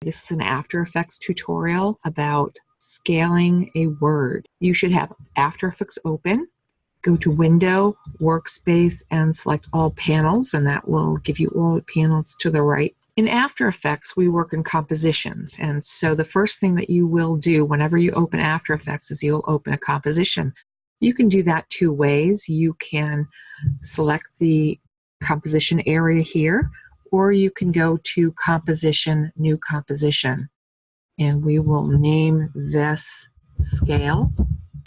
This is an After Effects tutorial about scaling a word. You should have After Effects open. Go to Window, Workspace, and select All Panels, and that will give you all panels to the right. In After Effects, we work in compositions, and so the first thing that you will do whenever you open After Effects is you'll open a composition. You can do that two ways. You can select the composition area here, or you can go to Composition, New Composition, and we will name this Scale.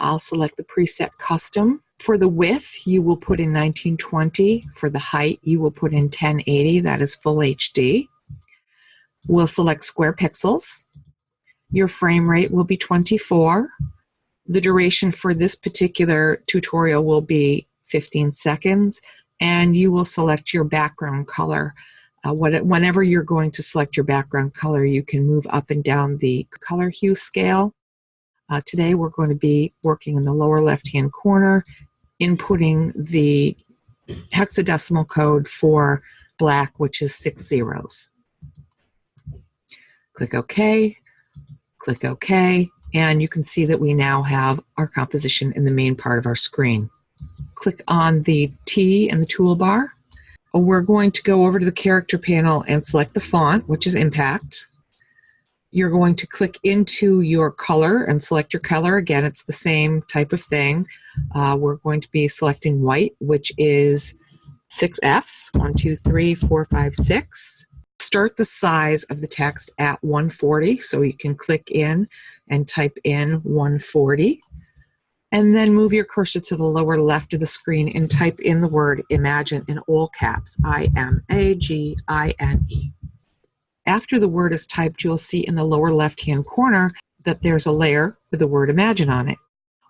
I'll select the preset Custom. For the width, you will put in 1920. For the height, you will put in 1080. That is full HD. We'll select square pixels. Your frame rate will be 24. The duration for this particular tutorial will be 15 seconds, and you will select your background color. Whenever you're going to select your background color, you can move up and down the color hue scale. Today we're going to be working in the lower left-hand corner, inputting the hexadecimal code for black, which is 6 zeros. Click OK, click OK, and you can see that we now have our composition in the main part of our screen. Click on the T in the toolbar. We're going to go over to the character panel and select the font, which is Impact. You're going to click into your color and select your color. Again, it's the same type of thing. We're going to be selecting white, which is 6 Fs, 1, 2, 3, 4, 5, 6. Start the size of the text at 140, so you can click in and type in 140. And then move your cursor to the lower left of the screen and type in the word Imagine in all caps, I-M-A-G-I-N-E. After the word is typed, you'll see in the lower left-hand corner that there's a layer with the word Imagine on it.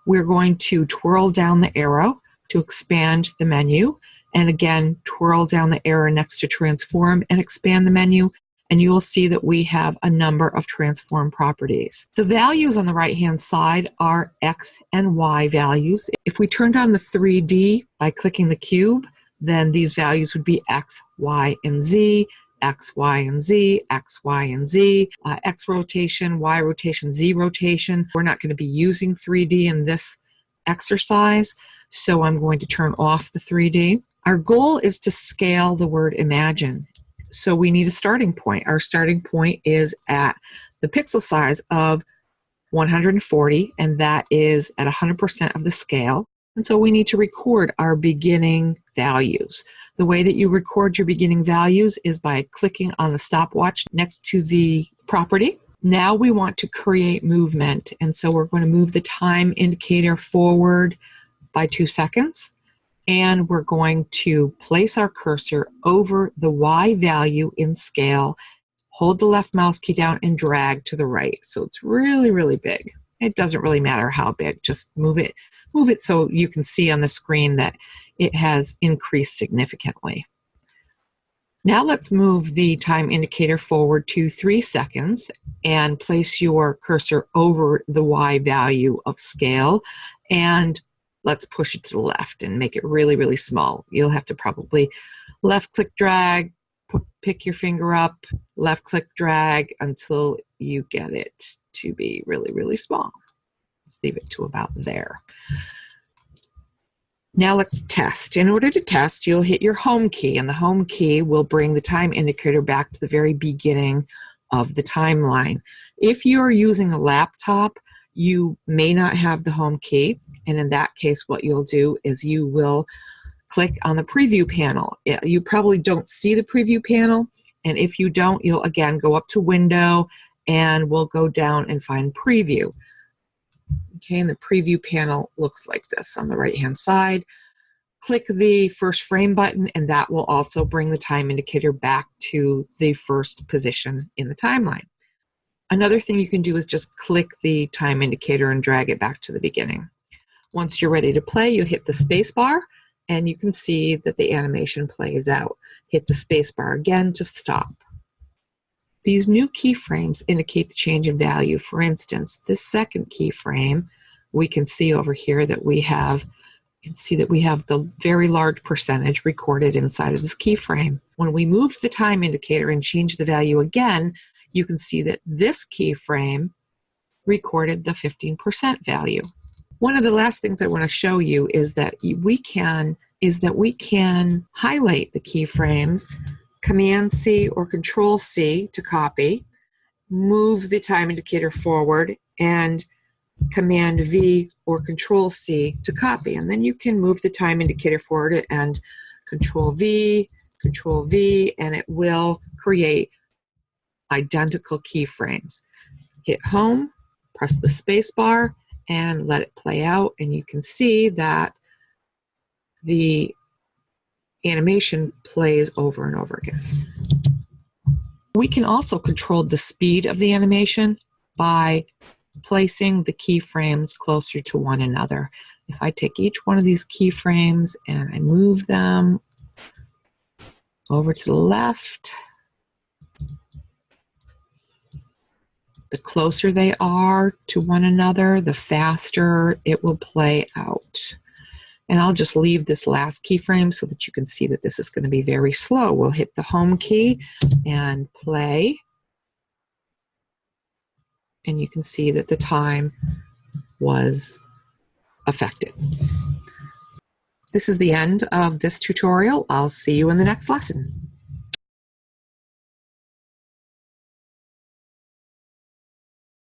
We're going to twirl down the arrow to expand the menu, and again, twirl down the arrow next to Transform and expand the menu, and you will see that we have a number of transform properties. The values on the right-hand side are X and Y values. If we turned on the 3D by clicking the cube, then these values would be X, Y, and Z, X, Y, and Z, X, Y, and Z, X rotation, Y rotation, Z rotation. We're not going to be using 3D in this exercise, so I'm going to turn off the 3D. Our goal is to scale the word Imagine. So we need a starting point. Our starting point is at the pixel size of 140, and that is at 100% of the scale. And so we need to record our beginning values. The way that you record your beginning values is by clicking on the stopwatch next to the property. Now we want to create movement, and so we're going to move the time indicator forward by 2 seconds. And we're going to place our cursor over the Y value in scale, hold the left mouse key down and drag to the right. So it's really, really big. It doesn't really matter how big, just move it so you can see on the screen that it has increased significantly. Now let's move the time indicator forward to 3 seconds and place your cursor over the Y value of scale, and let's push it to the left and make it really, really small. You'll have to probably left click drag, pick your finger up, left click drag until you get it to be really, really small. Let's leave it to about there. Now let's test. In order to test, you'll hit your home key, and the home key will bring the time indicator back to the very beginning of the timeline. If you're using a laptop, you may not have the home key, and in that case what you'll do is you will click on the preview panel. You probably don't see the preview panel, and if you don't, you'll again go up to Window and we'll go down and find Preview. Okay, and the preview panel looks like this on the right hand side. Click the first frame button, and that will also bring the time indicator back to the first position in the timeline. Another thing you can do is just click the time indicator and drag it back to the beginning. Once you're ready to play, you hit the space bar, and you can see that the animation plays out. Hit the space bar again to stop. These new keyframes indicate the change in value. For instance, this second keyframe, we can see over here that we have You can see that we have the very large percentage recorded inside of this keyframe. When we move the time indicator and change the value again, you can see that this keyframe recorded the 15% value. One of the last things I want to show you is that we can highlight the keyframes, Command-C or Control-C to copy, move the time indicator forward, and Command-V or Control-C to copy. And then you can move the time indicator forward and Control-V, Control-V, and it will create identical keyframes. Hit home, press the space bar, and let it play out, and you can see that the animation plays over and over again. We can also control the speed of the animation by placing the keyframes closer to one another. If I take each one of these keyframes and I move them over to the left, the closer they are to one another, the faster it will play out. And I'll just leave this last keyframe so that you can see that this is going to be very slow. We'll hit the home key and play. And you can see that the time was affected. This is the end of this tutorial. I'll see you in the next lesson.